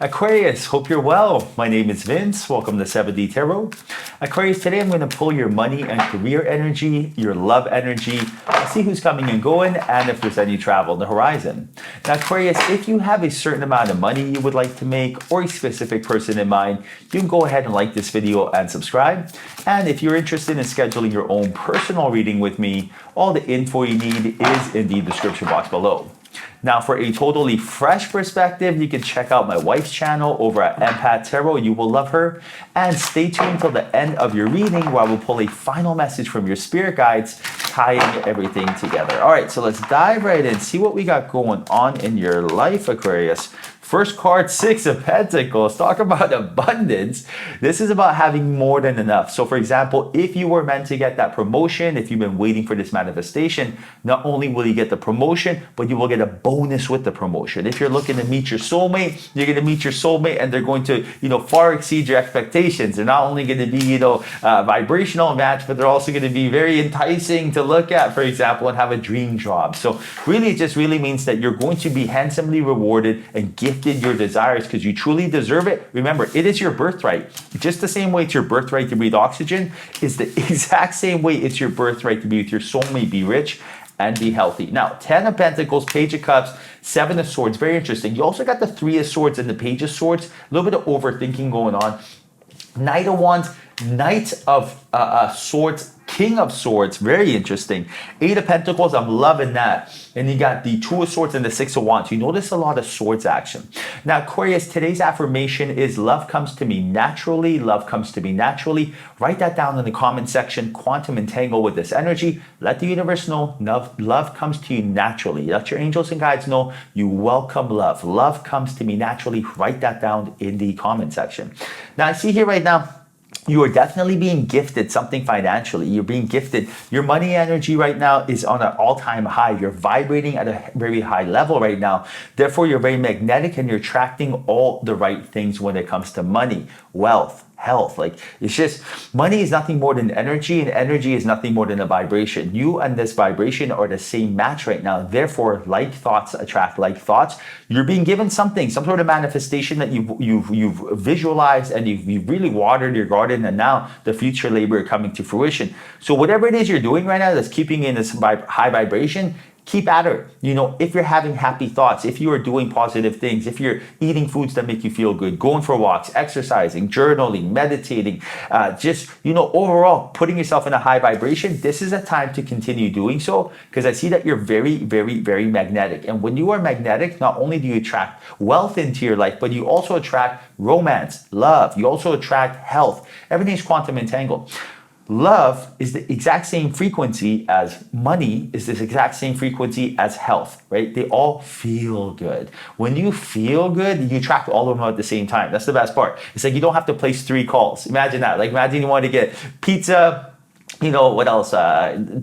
Aquarius, hope you're well. My name is Vince. Welcome to 7D Tarot. Aquarius, today I'm going to pull your money and career energy, your love energy, see who's coming and going, and if there's any travel on the horizon. Now, Aquarius, if you have a certain amount of money you would like to make or a specific person in mind, you can go ahead and like this video and subscribe. And if you're interested in scheduling your own personal reading with me, all the info you need is in the description box below. Now, for a totally fresh perspective, you can check out my wife's channel over at Empath Tarot. You will love her. And stay tuned till the end of your reading where I will pull a final message from your spirit guides, tying everything together. All right, so let's dive right in, see what we got going on in your life, Aquarius. First card, Six of Pentacles. Talk about abundance. This is about having more than enough. So for example, if you were meant to get that promotion, if you've been waiting for this manifestation, not only will you get the promotion, but you will get a bonus with the promotion. If you're looking to meet your soulmate, you're going to meet your soulmate and they're going to, far exceed your expectations. They're not only going to be, vibrational match, but they're also going to be very enticing to look at, for example, and have a dream job. So really, it just really means that you're going to be handsomely rewarded and gifted your desires because you truly deserve it. Remember, it is your birthright. Just the same way it's your birthright to breathe oxygen is the exact same way it's your birthright to be with your soulmate, be rich and be healthy. Now, 10 of Pentacles, Page of Cups, 7 of Swords. Very interesting. You also got the 3 of Swords and the Page of Swords. A little bit of overthinking going on. Knight of Wands, Knight of Swords, King of Swords, very interesting. 8 of Pentacles, I'm loving that. And you got the 2 of Swords and the 6 of Wands. You notice a lot of swords action. Now, Aquarius, today's affirmation is love comes to me naturally. Love comes to me naturally. Write that down in the comment section. Quantum entangle with this energy. Let the universe know love comes to you naturally. Let your angels and guides know you welcome love. Love comes to me naturally. Write that down in the comment section. Now, I see here right now, you are definitely being gifted something financially. You're being gifted. Your money energy right now is on an all-time high. You're vibrating at a very high level right now. Therefore, you're very magnetic and you're attracting all the right things when it comes to money, wealth, health. Like, it's just, money is nothing more than energy, and energy is nothing more than a vibration. You and this vibration are the same match right now. Therefore, like thoughts attract like thoughts. You're being given something, some sort of manifestation that you've visualized and you've really watered your garden, and now the future labor coming to fruition. So whatever it is you're doing right now that's keeping you in this high vibration, keep at it. If you're having happy thoughts, if you are doing positive things, if you're eating foods that make you feel good, going for walks, exercising, journaling, meditating, overall putting yourself in a high vibration, this is a time to continue doing so, because I see that you're very, very, very magnetic. And when you are magnetic, not only do you attract wealth into your life, but you also attract romance, love. You also attract health. Everything's quantum entangled. Love is the exact same frequency as money, is this exact same frequency as health, right? They all feel good. When you feel good, you attract all of them at the same time. That's the best part. It's like you don't have to place 3 calls. Imagine that. Like, imagine you want to get pizza, what else?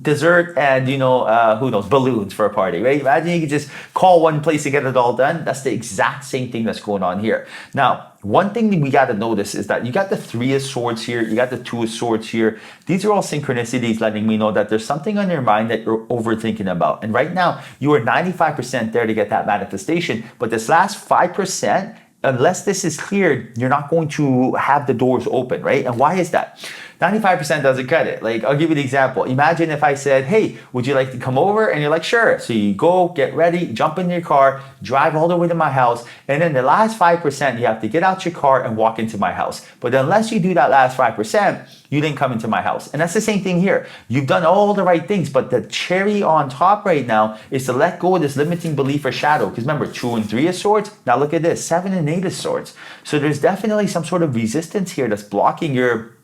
Dessert and, who knows, balloons for a party, right? Imagine you could just call one place to get it all done. That's the exact same thing that's going on here. Now, one thing that we got to notice is that you got the 3 of Swords here, you got the 2 of Swords here. These are all synchronicities letting me know that there's something on your mind that you're overthinking about. And right now, you are 95% there to get that manifestation. But this last 5%, unless this is cleared, you're not going to have the doors open, right? And why is that? 95% doesn't cut it. Like, I'll give you an example. Imagine if I said, hey, would you like to come over? And you're like, sure. So you go, get ready, jump in your car, drive all the way to my house. And then the last 5%, you have to get out your car and walk into my house. But unless you do that last 5%, you didn't come into my house. And that's the same thing here. You've done all the right things, but the cherry on top right now is to let go of this limiting belief or shadow. Because remember, 2 and 3 of Swords. Now look at this, 7 and 8 of Swords. So there's definitely some sort of resistance here that's blocking your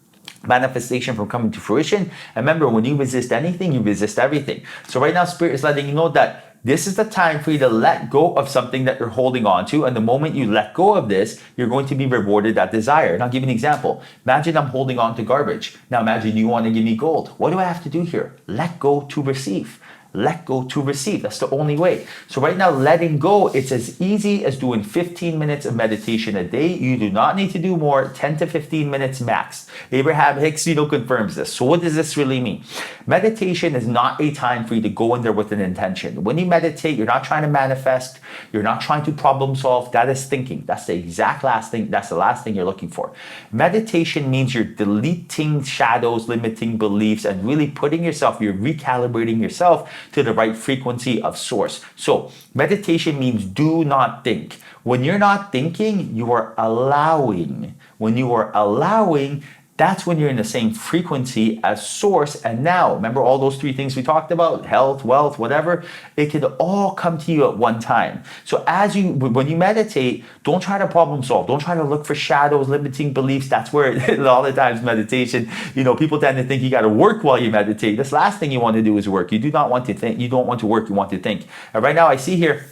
manifestation from coming to fruition. And remember, when you resist anything, you resist everything. So right now, Spirit is letting you know that this is the time for you to let go of something that you're holding on to. And the moment you let go of this, you're going to be rewarded that desire. And I'll give you an example. Imagine I'm holding on to garbage. Now imagine you want to give me gold. What do I have to do here? Let go to receive. let go to receive. That's the only way. So right now, letting go, it's as easy as doing 15 minutes of meditation a day. You do not need to do more, 10 to 15 minutes max. Abraham Hicks, confirms this. So what does this really mean? Meditation is not a time for you to go in there with an intention. When you meditate, you're not trying to manifest. You're not trying to problem solve. That is thinking. That's the exact last thing. That's the last thing you're looking for. Meditation means you're deleting shadows, limiting beliefs, and really putting yourself, you're recalibrating yourself to the right frequency of source. So meditation means do not think. When you're not thinking, you are allowing. When you are allowing, that's when you're in the same frequency as source. And now, remember all those three things we talked about, health, wealth, whatever, it could all come to you at one time. So when you meditate, don't try to problem solve. Don't try to look for shadows, limiting beliefs. That's where a lot of times meditation, people tend to think you got to work while you meditate. This last thing you want to do is work. You do not want to think. You don't want to work. You want to think. And right now I see here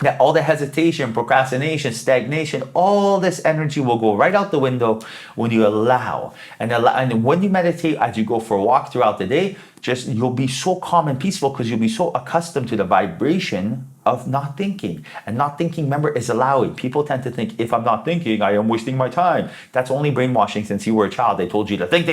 that all the hesitation, procrastination, stagnation, all this energy will go right out the window when you allow. And when you meditate, as you go for a walk throughout the day, you'll be so calm and peaceful because you'll be so accustomed to the vibration of not thinking. And not thinking, remember, is allowing. People tend to think, if I'm not thinking, I am wasting my time. That's only brainwashing. Since you were a child, they told you to think,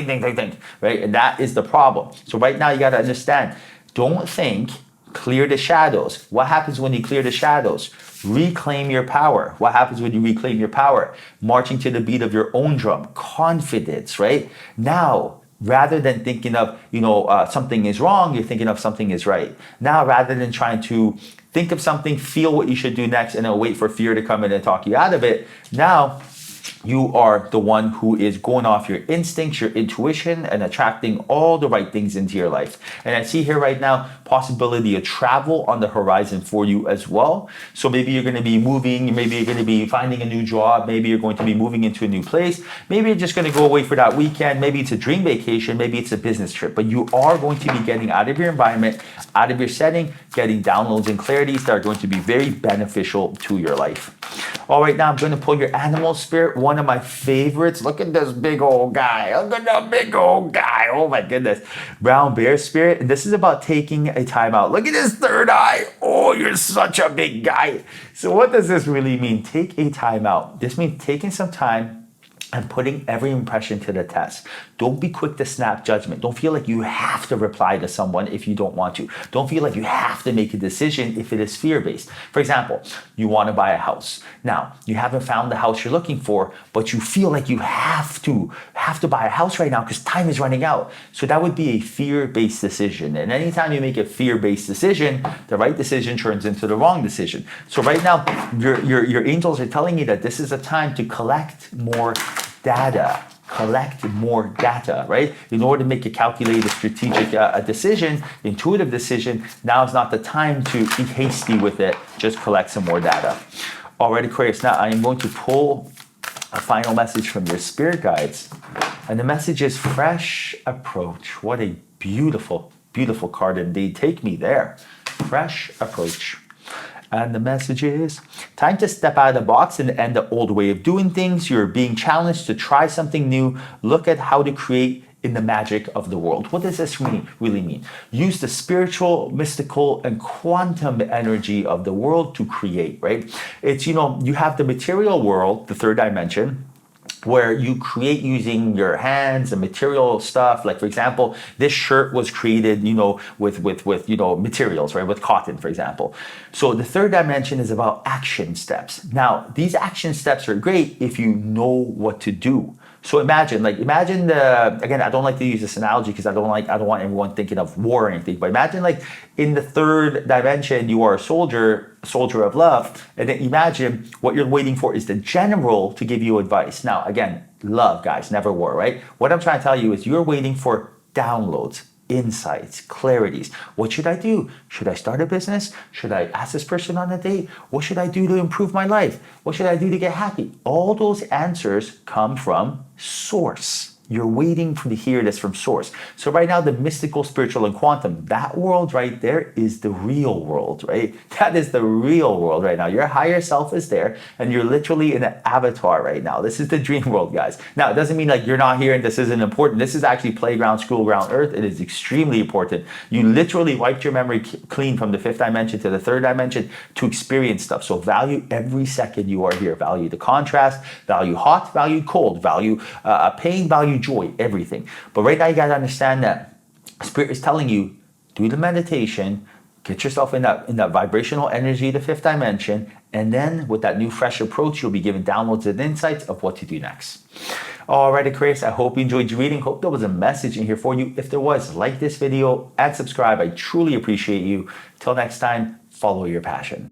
right? And that is the problem. So right now you got to understand, don't think. Clear the shadows. What happens when you clear the shadows? Reclaim your power. What happens when you reclaim your power? Marching to the beat of your own drum. Confidence, right? Now, rather than thinking of, something is wrong, you're thinking of something is right. Now, rather than trying to think of something, feel what you should do next, and then wait for fear to come in and talk you out of it, now you are the one who is going off your instincts, your intuition, and attracting all the right things into your life. And I see here right now, possibility of travel on the horizon for you as well. So maybe you're going to be moving, maybe you're going to be finding a new job, maybe you're going to be moving into a new place, maybe you're just going to go away for that weekend, maybe it's a dream vacation, maybe it's a business trip, but you are going to be getting out of your environment, out of your setting, getting downloads and clarities that are going to be very beneficial to your life. All right, now I'm going to pull your animal spirit, one of my favorites. Look at this big old guy. Look at that big old guy. Oh my goodness. Brown bear spirit. And this is about taking a time out. Look at his third eye. Oh, you're such a big guy. So what does this really mean? Take a time out. This means taking some time and putting every impression to the test. Don't be quick to snap judgment. Don't feel like you have to reply to someone if you don't want to. Don't feel like you have to make a decision if it is fear-based. For example, you want to buy a house. Now, you haven't found the house you're looking for, but you feel like you have to buy a house right now because time is running out. So that would be a fear-based decision. And anytime you make a fear-based decision, the right decision turns into the wrong decision. So right now, your angels are telling you that this is a time to collect more data, right? In order to make a calculated, strategic decision, intuitive decision, now is not the time to be hasty with it. Just collect some more data. All right, Aquarius, now I am going to pull a final message from your spirit guides. And the message is fresh approach. What a beautiful, beautiful card indeed. Take me there. Fresh approach. And the message is, time to step out of the box and end the old way of doing things. You're being challenged to try something new. Look at how to create in the magic of the world. What does this really mean? Use the spiritual, mystical, and quantum energy of the world to create, right? It's, you have the material world, the third dimension, where you create using your hands and material stuff. Like, for example, this shirt was created, with materials, right? With cotton, for example. So the third dimension is about action steps. Now, these action steps are great if you know what to do. So imagine again, I don't like to use this analogy because I don't want everyone thinking of war or anything, but imagine like in the third dimension, you are a soldier of love, and then imagine what you're waiting for is the general to give you advice. Now, again, love, guys, never war, right? What I'm trying to tell you is you're waiting for downloads, insights, clarities. What should I do? Should I start a business? Should I ask this person on a date? What should I do to improve my life? What should I do to get happy? All those answers come from source. You're waiting to hear this from source. So right now, the mystical, spiritual, and quantum, that world right there is the real world, right? That is the real world right now. Your higher self is there, and you're literally in an avatar right now. This is the dream world, guys. Now, it doesn't mean like you're not here and this isn't important. This is actually playground, school ground, earth. It is extremely important. You literally wiped your memory clean from the fifth dimension to the third dimension to experience stuff. So value every second you are here. Value the contrast, value hot, value cold, value pain, value joy, everything. But right now you got to understand that Spirit is telling you, do the meditation, get yourself in that vibrational energy, the fifth dimension, and then with that new fresh approach, you'll be given downloads and insights of what to do next. All right, Aquarius, I hope you enjoyed your reading. Hope there was a message in here for you. If there was, like this video and subscribe. I truly appreciate you. Till next time, follow your passion.